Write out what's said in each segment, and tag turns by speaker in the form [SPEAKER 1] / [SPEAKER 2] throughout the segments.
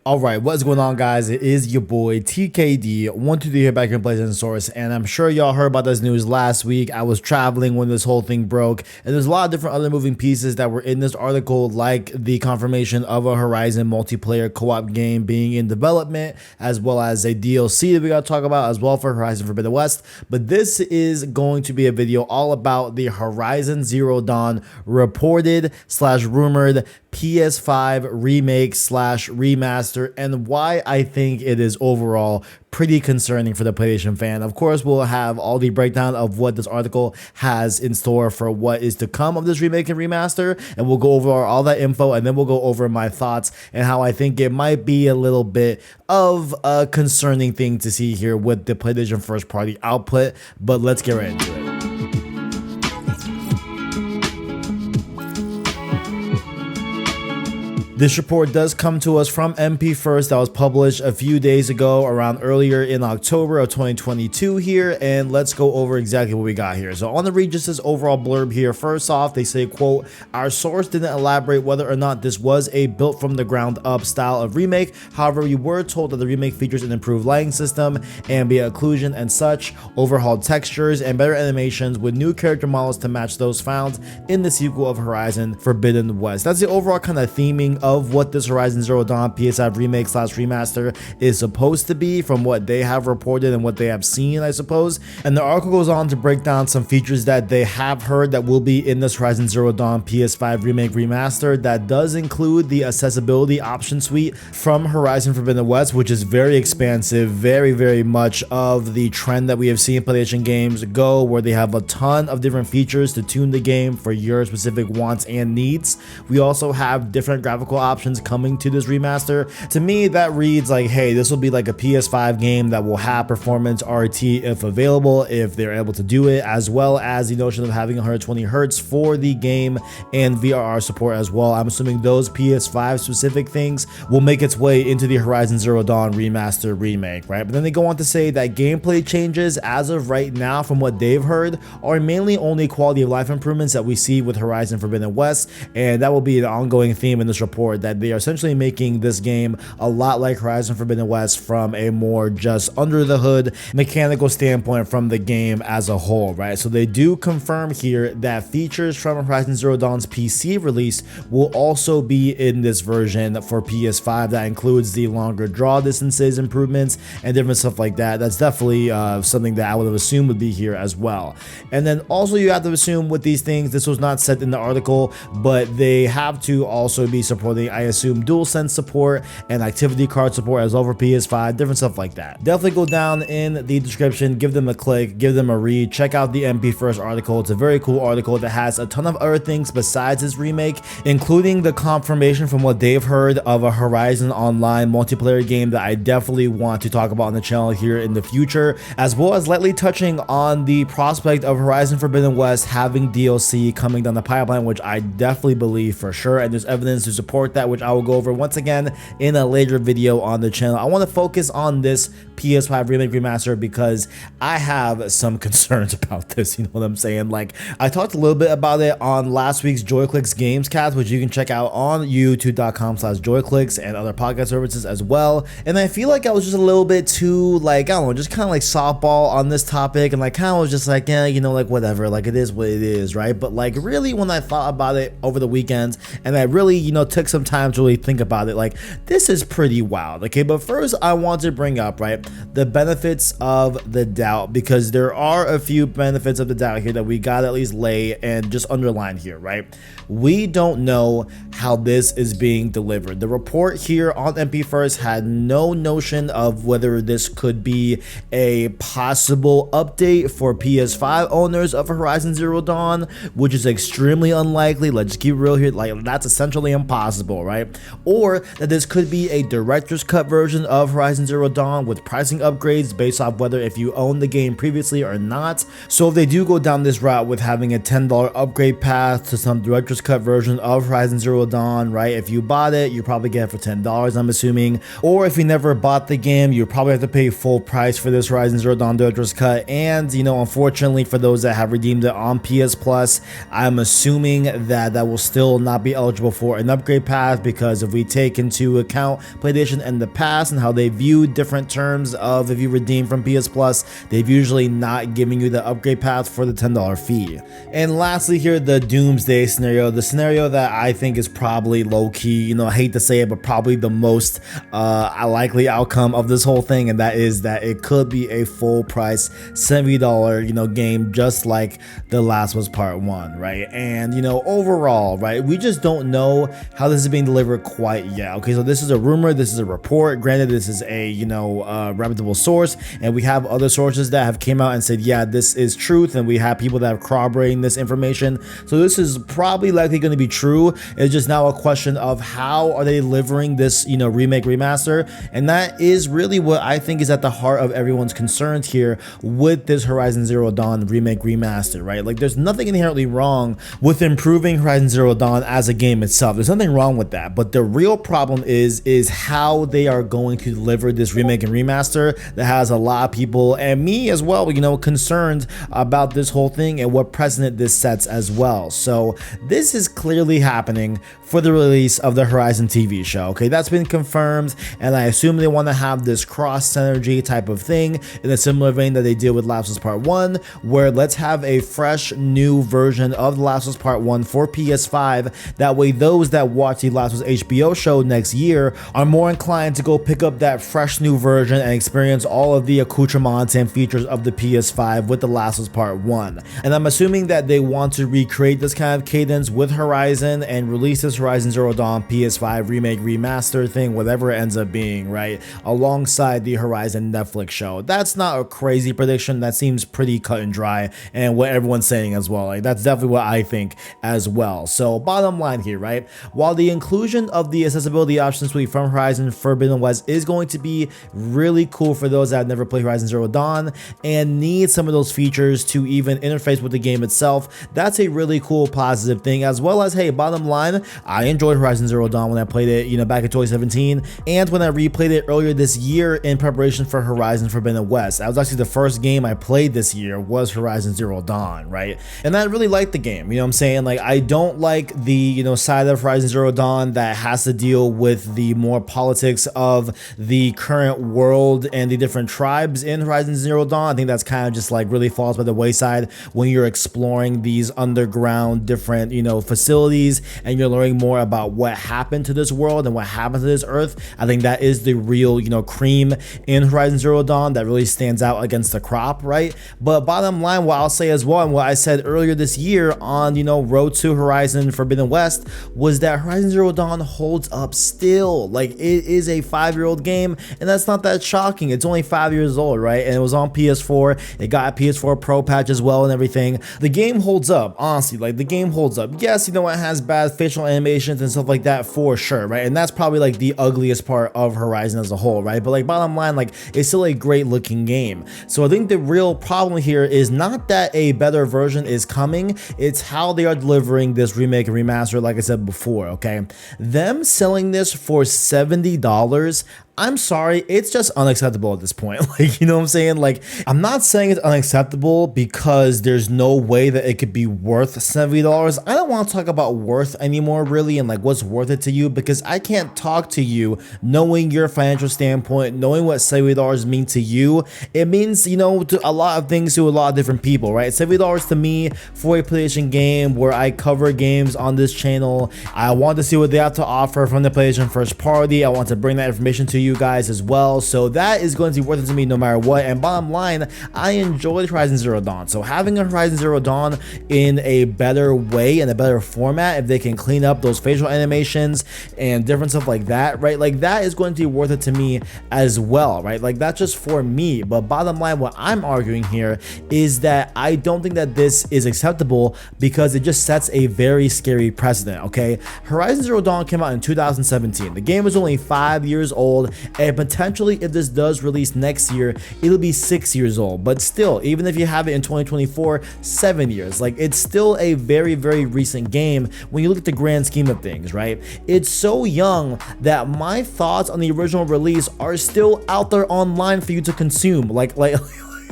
[SPEAKER 1] Alright, what's going on, guys? It is your boy TKD123 here back in PlayStation Source, and I'm sure y'all heard about this news last week. I was traveling when this whole thing broke, and there's a lot of different other moving pieces that were in this article, like the confirmation of a Horizon multiplayer co-op game being in development, as well as a DLC that we gotta talk about as well for Horizon Forbidden West. But this is going to be a video all about the Horizon Zero Dawn reported / rumored PS5 remake / remaster, and why I think it is overall pretty concerning for the PlayStation fan. Of course, we'll have all the breakdown of what this article has in store for what is to come of this remake and remaster, and we'll go over all that info, and then we'll go over my thoughts and how I think it might be a little bit of a concerning thing to see here with the PlayStation first party output. But let's get right into it. This report does come to us from MP First, that was published a few days ago, around earlier in October of 2022 here, and let's go over exactly what we got here. So on the read just this overall blurb here, first off, they say, quote, "Our source didn't elaborate whether or not this was a built from the ground up style of remake. However, we were told that the remake features an improved lighting system, ambient occlusion and such, overhauled textures, and better animations with new character models to match those found in the sequel of Horizon Forbidden West." That's the overall kind of theming of what this Horizon Zero Dawn PS5 remake / remaster is supposed to be, from what they have reported and what they have seen, I suppose. And the article goes on to break down some features that they have heard that will be in this Horizon Zero Dawn PS5 remake remaster. That does include the accessibility option suite from Horizon Forbidden West, which is very expansive, very much of the trend that we have seen PlayStation games go, where they have a ton of different features to tune the game for your specific wants and needs. We also have different graphical options coming to this remaster. To me, that reads like, hey, this will be like a PS5 game that will have performance RT if available, if they're able to do it, as well as the notion of having 120 Hz for the game and VRR support as well. I'm assuming those PS5 specific things will make its way into the Horizon Zero Dawn remaster remake, right? But then they go on to say that gameplay changes as of right now, from what they've heard, are mainly only quality of life improvements that we see with Horizon Forbidden West, and that will be an ongoing theme in this report, that they are essentially making this game a lot like Horizon Forbidden West from a more just under the hood mechanical standpoint from the game as a whole, right? So they do confirm here that features from Horizon Zero Dawn's PC release will also be in this version for PS5. That includes the longer draw distances improvements and different stuff like that. That's definitely something that I would have assumed would be here as well. And then also you have to assume with these things, this was not said in the article, but they have to also be supporting, I assume, DualSense support and activity card support as well for PS5, different stuff like that. Definitely go down in the description, give them a click, give them a read, check out the MP First article. It's a very cool article that has a ton of other things besides this remake, including the confirmation from what they've heard of a Horizon Online multiplayer game that I definitely want to talk about on the channel here in the future, as well as lightly touching on the prospect of Horizon Forbidden West having DLC coming down the pipeline, which I definitely believe for sure, and there's evidence to support that, which I will go over once again in a later video on the channel. I want to focus on this PS5 remake remaster because I have some concerns about this, you know what I'm saying? Like, I talked a little bit about it on last week's Joyclicks Gamescast, which you can check out on youtube.com/joyclicks and other podcast services as well. And I feel like I was just a little bit too, like, I don't know, just kind of like softball on this topic, and like kind of was just like, yeah, you know, like whatever, like it is what it is, right? But like really, when I thought about it over the weekend and I really, you know, took some time to really think about it, like this is pretty wild. Okay, but first I want to bring up, right, the benefits of the doubt, because there are a few benefits of the doubt here that we gotta at least lay and just underline here, right? We don't know how this is being delivered. The report here on MP First had no notion of whether this could be a possible update for PS5 owners of Horizon Zero Dawn, which is extremely unlikely. Let's just keep it real here, like that's essentially impossible, right? Or that this could be a director's cut version of Horizon Zero Dawn with pricing upgrades based off whether if you own the game previously or not. So if they do go down this route with having a $10 upgrade path to some director's cut version of Horizon Zero Dawn, right? If you bought it, you probably get it for $10, I'm assuming. Or if you never bought the game, you probably have to pay full price for this Horizon Zero Dawn director's cut. And, you know, unfortunately for those that have redeemed it on PS Plus, I'm assuming that that will still not be eligible for an upgrade path, because if we take into account PlayStation in the past and how they viewed different terms of if you redeem from PS Plus, they've usually not giving you the upgrade path for the $10 fee. And lastly here, the doomsday scenario, the scenario that I think is probably low-key, you know, I hate to say it, but probably the most likely outcome of this whole thing, and that is that it could be a full price $70, you know, game, just like The Last of Us Part 1, right? And, you know, overall, right, we just don't know how this is being delivered quite yet. Okay, so this is a rumor, this is a report. Granted, this is a, you know, reputable source, and we have other sources that have came out and said, yeah, this is truth, and we have people that have corroborating this information. So this is probably likely going to be true. It's just now a question of how are they delivering this, you know, remake remaster, and that is really what I think is at the heart of everyone's concerns here with this Horizon Zero Dawn remake remaster, right? Like, there's nothing inherently wrong with improving Horizon Zero Dawn as a game itself. There's nothing wrong with that, but the real problem is how they are going to deliver this remake and remaster that has a lot of people, and me as well, you know, concerned about this whole thing and what precedent this sets as well. So this is clearly happening for the release of the Horizon TV show. Okay, that's been confirmed, and I assume they want to have this cross synergy type of thing in a similar vein that they did with Last of Us Part 1, where let's have a fresh new version of The Last of Us Part 1 for PS5. That way those that watch the Last of Us HBO show next year are more inclined to go pick up that fresh new version and experience all of the accoutrements and features of the PS5 with The Last of Us Part 1. And I'm assuming that they want to recreate this kind of cadence with Horizon and release this Horizon Zero Dawn PS5 remake remaster thing, whatever it ends up being, right, alongside the Horizon Netflix show. That's not a crazy prediction. That seems pretty cut and dry, and what everyone's saying as well. Like, that's definitely what I think as well. So bottom line here, right, while the inclusion of the accessibility option suite from Horizon Forbidden West is going to be really cool for those that have never played Horizon Zero Dawn and need some of those features to even interface with the game itself, that's a really cool positive thing, as well as, hey, bottom line, I enjoyed Horizon Zero Dawn when I played it, you know, back in 2017, and when I replayed it earlier this year in preparation for Horizon Forbidden West. That was actually the first game I played this year, was Horizon Zero Dawn, right? And I really liked the game, you know what I'm saying? Like, I don't like the, you know, side of Horizon Zero Dawn that has to deal with the more politics of the current world and the different tribes in Horizon Zero Dawn. I think that's kind of just like really falls by the wayside when you're exploring these underground different, you know, facilities, and you're learning more about what happened to this world and what happened to this earth. I think that is the real, you know, cream in Horizon Zero Dawn that really stands out against the crop, right? But bottom line, what I'll say as well, and what I said earlier this year on, you know, Road to Horizon Forbidden West, was that Horizon Zero Dawn holds up still. Like, it is a 5-year-old game, and that's not that shocking. It's only 5 years old, right? And it was on PS4. It got a PS4 Pro patch as well and everything. The game holds up, honestly. Like, the game holds up. Yes, you know, it has bad facial animations and stuff like that for sure, right? And that's probably like the ugliest part of Horizon as a whole, right? But like, bottom line, like, it's still a great looking game. So I think the real problem here is not that a better version is coming, it's how they are delivering this remake and remaster, like I said before, okay? Them selling this for $70, I'm sorry, it's just unacceptable at this point. Like, you know what I'm saying? Like, I'm not saying it's unacceptable because there's no way that it could be worth $70. I don't want to talk about worth anymore, really, and like what's worth it to you, because I can't talk to you knowing your financial standpoint, knowing what $70 mean to you. It means, you know, to a lot of things to a lot of different people, right? $70 to me for a PlayStation game where I cover games on this channel. I want to see what they have to offer from the PlayStation first party. I want to bring that information to you guys as well, so that is going to be worth it to me no matter what. And bottom line, I enjoyed Horizon Zero Dawn, so having a Horizon Zero Dawn in a better way, in a better format, if they can clean up those facial animations and different stuff like that, right, like that is going to be worth it to me as well, right? Like, that's just for me. But bottom line, what I'm arguing here is that I don't think that this is acceptable because it just sets a very scary precedent, okay? Horizon Zero Dawn came out in 2017. The game was only 5 years old, and potentially if this does release next year, it'll be 6 years old. But still, even if you have it in 2024, 7 years, like, it's still a very, very recent game when you look at the grand scheme of things, right? It's so young that my thoughts on the original release are still out there online for you to consume. Like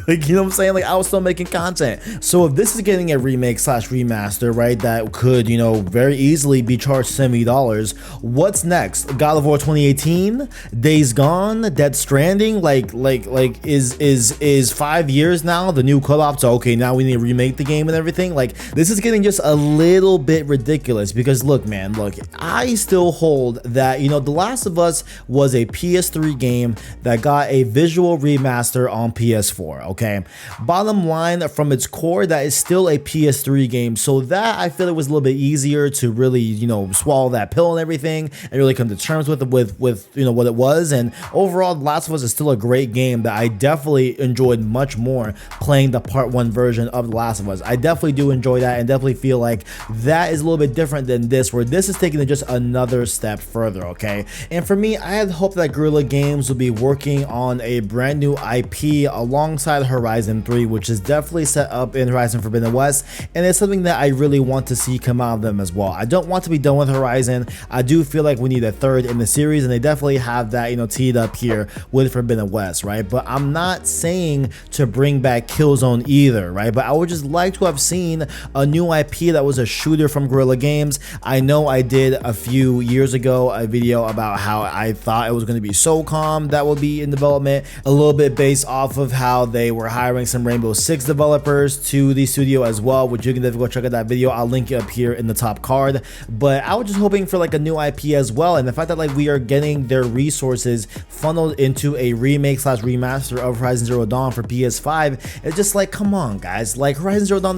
[SPEAKER 1] Like, you know what I'm saying? Like, I was still making content. So if this is getting a remake slash remaster, right, that could, you know, very easily be charged $70, what's next? God of War 2018, Days Gone, Dead Stranding, like is 5 years now the new cutoff? So okay, now we need to remake the game and everything. Like, this is getting just a little bit ridiculous, because look, man, look, I still hold that, you know, The Last of Us was a PS3 game that got a visual remaster on PS4. Okay, bottom line, from its core, that is still a PS3 game. So that, I feel, it was a little bit easier to really, you know, swallow that pill and everything and really come to terms with you know what it was. And overall, The Last of Us is still a great game that I definitely enjoyed much more playing the part 1 version of The Last of Us. I definitely do enjoy that, and definitely feel like that is a little bit different than this, where this is taking it just another step further. Okay, and for me, I had hoped that Guerrilla Games would be working on a brand new IP alongside Horizon 3, which is definitely set up in Horizon Forbidden West, and it's something that I really want to see come out of them as well. I don't want to be done with Horizon. I do feel like we need a third in the series, and they definitely have that, you know, teed up here with Forbidden West, right? But I'm not saying to bring back Killzone either, right? But I would just like to have seen a new IP that was a shooter from Guerrilla Games. I know I did a few years ago a video about how I thought it was going to be SOCOM that would be in development, a little bit based off of how they were hiring some Rainbow Six developers to the studio as well, which you can definitely go check out that video. I'll link it up here in the top card. But I was just hoping for like a new IP as well, and the fact that like we are getting their resources funneled into a remake slash remaster of Horizon Zero Dawn for PS5, it's just like, come on guys, like Horizon Zero Dawn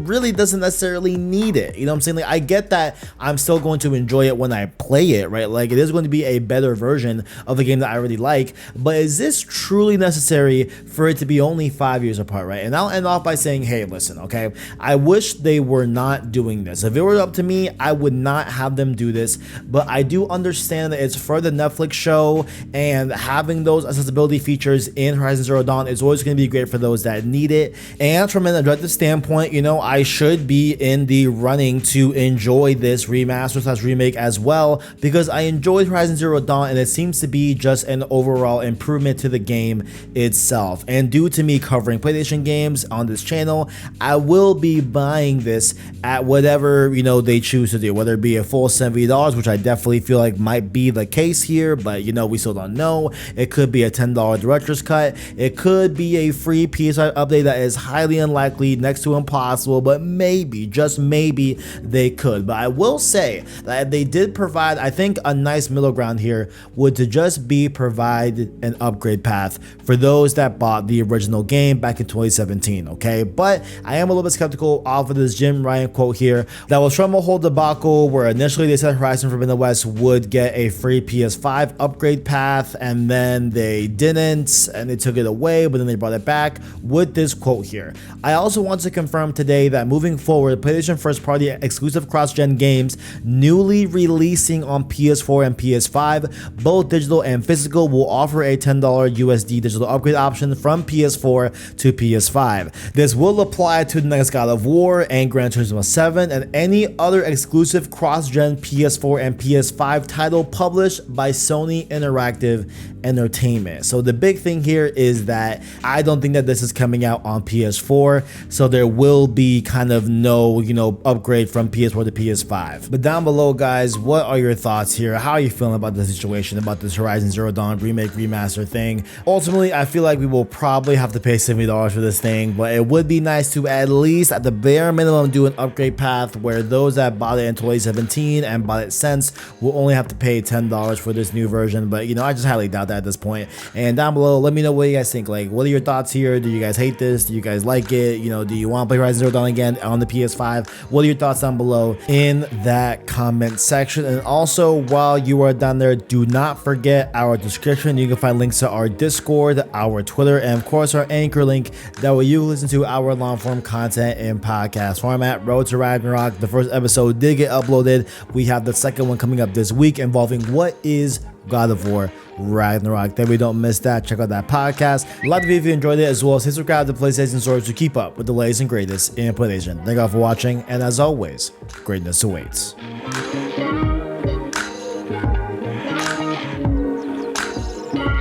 [SPEAKER 1] really doesn't necessarily need it. You know what I'm saying? Like, I get that I'm still going to enjoy it when I play it, right? Like, it is going to be a better version of the game that I really like, but is this truly necessary for it to be only 5 years apart, right? And I'll end off by saying, hey, listen, okay, I wish they were not doing this. If it were up to me, I would not have them do this, but I do understand that it's for the Netflix show, and having those accessibility features in Horizon Zero Dawn is always going to be great for those that need it. And from an objective standpoint, you know, I should be in the running to enjoy this remaster slash remake as well, because I enjoyed Horizon Zero Dawn, and it seems to be just an overall improvement to the game itself. And due to me covering PlayStation games on this channel, I will be buying this at whatever, you know, they choose to do, whether it be a full $70, which I definitely feel like might be the case here, but you know, we still don't know. It could be a $10 director's cut. It could be a free PS5 update that is highly unlikely, next to impossible, but maybe, just maybe, they could. But I will say that if they did provide, I think a nice middle ground here would to just be provide an upgrade path for those that bought the original game back in 2017, okay? But I am a little bit skeptical off of this Jim Ryan quote here that was from a whole debacle where initially they said Horizon Forbidden West would get a free PS5 upgrade path, and then they didn't, and they took it away, but then they brought it back with this quote here. I also want to confirm today that moving forward, PlayStation first party exclusive cross-gen games newly releasing on PS4 and PS5, both digital and physical, will offer a $10 USD digital upgrade option from PS4 to PS5. This will apply to the next God of War and Gran Turismo 7 and any other exclusive cross-gen PS4 and PS5 title published by Sony Interactive Entertainment. So the big thing here is that I don't think that this is coming out on PS4, so there will be kind of no, you know, upgrade from PS4 to PS5. But down below, guys, what are your thoughts here? How are you feeling about the situation, about this Horizon Zero Dawn remake remaster thing? Ultimately, I feel like we will probably have to pay $70 for this thing, but it would be nice to at least at the bare minimum do an upgrade path where those that bought it in 2017 and bought it since will only have to pay $10 for this new version. But you know, I just highly doubt that at this point. And down below, let me know what you guys think. Like, what are your thoughts here? Do you guys hate this? Do you guys like it? You know, do you want to play Horizon Zero Dawn again on the PS5? What are your thoughts down below in that comment section? And also, while you are down there, do not forget our description. You can find links to our Discord, our Twitter, and of course our Anchor link. That way you listen to our long form content in podcast format. Road to Ragnarok, the first episode did get uploaded. We have the second one coming up this week involving what is God of War Ragnarok. Then we don't miss that. Check out that podcast. A lot of you, if you enjoyed it, as well as hit subscribe to PlayStation Source to keep up with the latest and greatest in PlayStation. Thank you all for watching, and as always, greatness awaits.